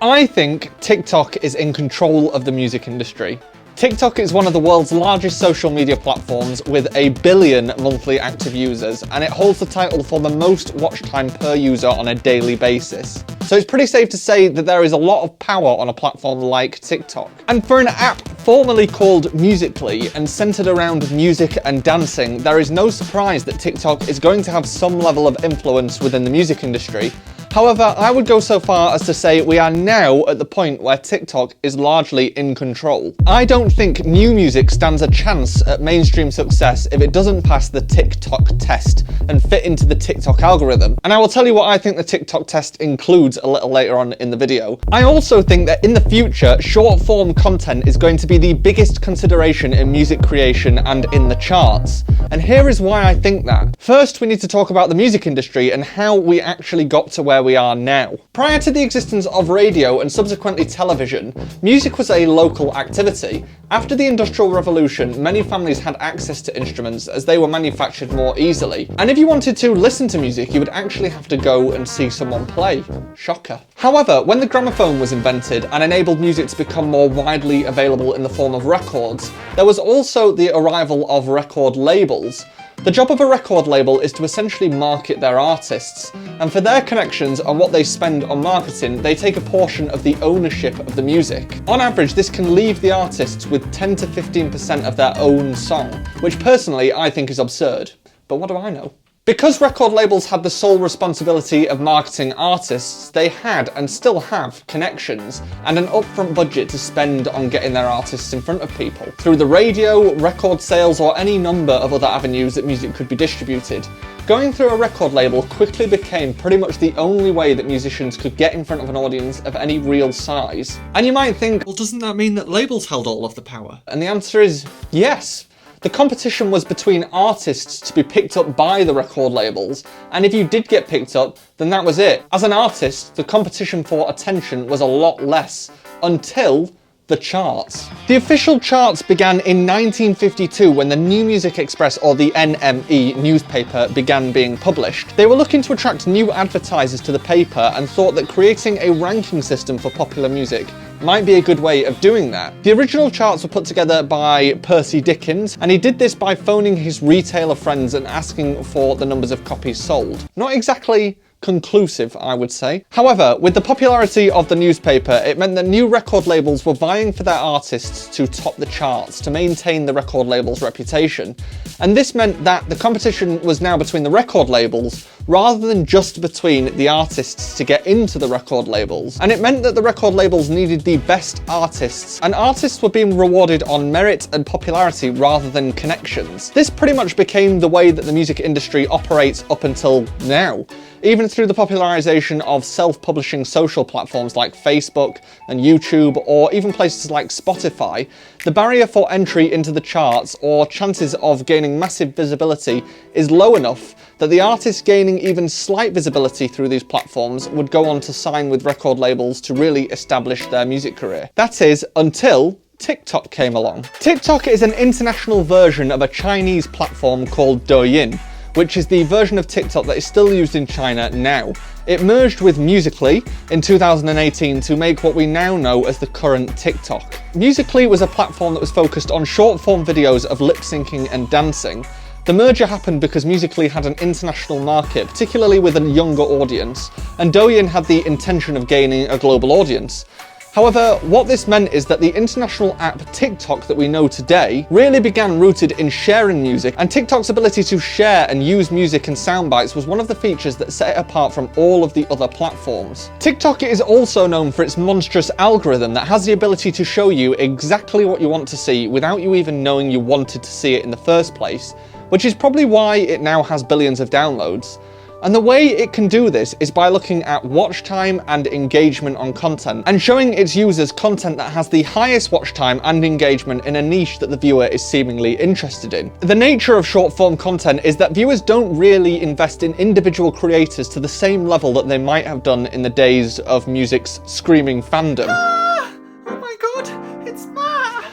I think TikTok is in control of the music industry. TikTok is one of the world's largest social media platforms with 1 billion monthly active users, and it holds the title for the most watch time per user on a daily basis. So it's pretty safe to say that there is a lot of power on a platform like TikTok. And for an app formerly called Musical.ly and centered around music and dancing, there is no surprise that TikTok is going to have some level of influence within the music industry. However, I would go so far as to say we are now at the point where TikTok is largely in control. I don't think new music stands a chance at mainstream success if it doesn't pass the TikTok test and fit into the TikTok algorithm. And I will tell you what I think the TikTok test includes a little later on in the video. I also think that in the future, short form content is going to be the biggest consideration in music creation and in the charts. And here is why I think that. First, we need to talk about the music industry and how we actually got to where we are now. Prior to the existence of radio and subsequently television, music was a local activity. After the Industrial Revolution, many families had access to instruments as they were manufactured more easily. And if you wanted to listen to music, you would actually have to go and see someone play. Shocker. However, when the gramophone was invented and enabled music to become more widely available in the form of records, there was also the arrival of record labels. The job of a record label is to essentially market their artists, and for their connections and what they spend on marketing, they take a portion of the ownership of the music. On average, this can leave the artists with 10 to 15% of their own song, which personally I think is absurd. But what do I know? Because record labels had the sole responsibility of marketing artists, they had and still have connections and an upfront budget to spend on getting their artists in front of people through the radio, record sales, or any number of other avenues that music could be distributed. Going through a record label quickly became pretty much the only way that musicians could get in front of an audience of any real size. And you might think, well, doesn't that mean that labels held all of the power? And the answer is yes. The competition was between artists to be picked up by the record labels, and if you did get picked up, then that was it. As an artist, the competition for attention was a lot less, until the charts. The official charts began in 1952 when the New Music Express, or the NME, newspaper began being published. They were looking to attract new advertisers to the paper and thought that creating a ranking system for popular music might be a good way of doing that. The original charts were put together by Percy Dickens, and he did this by phoning his retailer friends and asking for the numbers of copies sold. Not exactly conclusive, I would say. However, with the popularity of the newspaper, it meant that new record labels were vying for their artists to top the charts to maintain the record label's reputation. And this meant that the competition was now between the record labels rather than just between the artists to get into the record labels. And it meant that the record labels needed the best artists, and artists were being rewarded on merit and popularity rather than connections. This pretty much became the way that the music industry operates up until now. Even through the popularization of self-publishing social platforms like Facebook and YouTube, or even places like Spotify, the barrier for entry into the charts or chances of gaining massive visibility is low enough that the artists gaining even slight visibility through these platforms would go on to sign with record labels to really establish their music career. That is, until TikTok came along. TikTok is an international version of a Chinese platform called Douyin, which is the version of TikTok that is still used in China now. It merged with Musical.ly in 2018 to make what we now know as the current TikTok. Musical.ly was a platform that was focused on short-form videos of lip-syncing and dancing. The merger happened because Musical.ly had an international market, particularly with a younger audience, and Douyin had the intention of gaining a global audience. However, what this meant is that the international app TikTok that we know today really began rooted in sharing music, and TikTok's ability to share and use music and sound bites was one of the features that set it apart from all of the other platforms. TikTok is also known for its monstrous algorithm that has the ability to show you exactly what you want to see without you even knowing you wanted to see it in the first place, which is probably why it now has billions of downloads. And the way it can do this is by looking at watch time and engagement on content, and showing its users content that has the highest watch time and engagement in a niche that the viewer is seemingly interested in. The nature of short form content is that viewers don't really invest in individual creators to the same level that they might have done in the days of music's screaming fandom. Oh my god, it's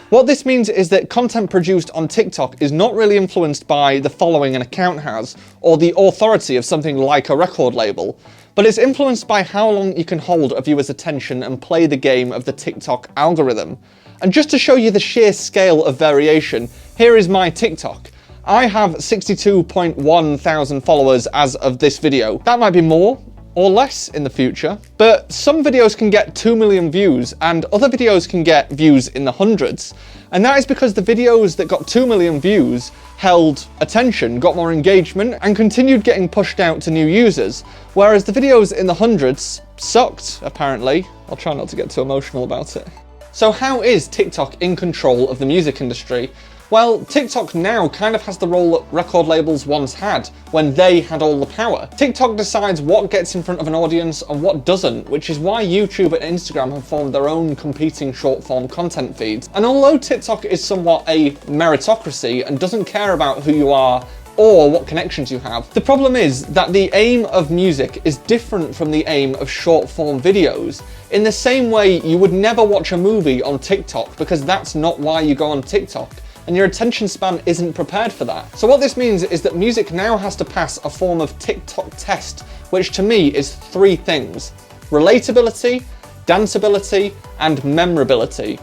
What this means is that content produced on TikTok is not really influenced by the following an account has, or the authority of something like a record label, but it's influenced by how long you can hold a viewer's attention and play the game of the TikTok algorithm. And just to show you the sheer scale of variation, here is my TikTok. I have 62.1 thousand followers as of this video. That might be more or less in the future, but some videos can get 2 million views and other videos can get views in the hundreds. And that is because the videos that got 2 million views held attention, got more engagement, and continued getting pushed out to new users, whereas the videos in the hundreds sucked, apparently. I'll try not to get too emotional about it. So how is TikTok in control of the music industry? Well, TikTok now kind of has the role that record labels once had, when they had all the power. TikTok decides what gets in front of an audience and what doesn't, which is why YouTube and Instagram have formed their own competing short-form content feeds. And although TikTok is somewhat a meritocracy and doesn't care about who you are or what connections you have, the problem is that the aim of music is different from the aim of short-form videos. In the same way, you would never watch a movie on TikTok because that's not why you go on TikTok, and your attention span isn't prepared for that. So what this means is that music now has to pass a form of TikTok test, which to me is three things: relatability, danceability, and memorability.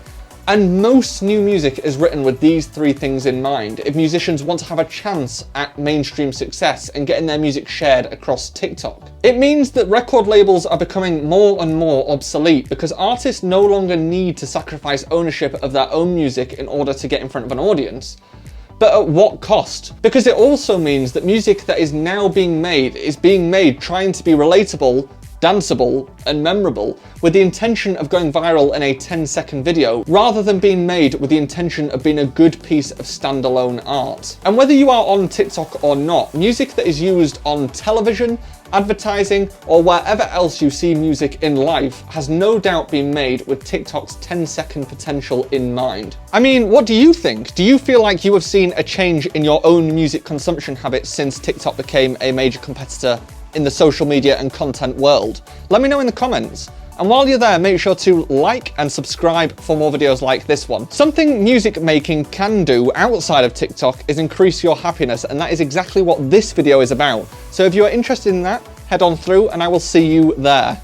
And most new music is written with these three things in mind if musicians want to have a chance at mainstream success and getting their music shared across TikTok. It means that record labels are becoming more and more obsolete because artists no longer need to sacrifice ownership of their own music in order to get in front of an audience. But at what cost? Because it also means that music that is now being made is being made trying to be relatable, danceable, and memorable, with the intention of going viral in a 10-second video, rather than being made with the intention of being a good piece of standalone art. And whether you are on TikTok or not, music that is used on television, advertising, or wherever else you see music in life has no doubt been made with TikTok's 10-second potential in mind. I mean, what do you think? Do you feel like you have seen a change in your own music consumption habits since TikTok became a major competitor in the social media and content world? Let me know in the comments. And while you're there, make sure to like and subscribe for more videos like this one. Something music making can do outside of TikTok is increase your happiness, and that is exactly what this video is about. So if you are interested in that, head on through and I will see you there.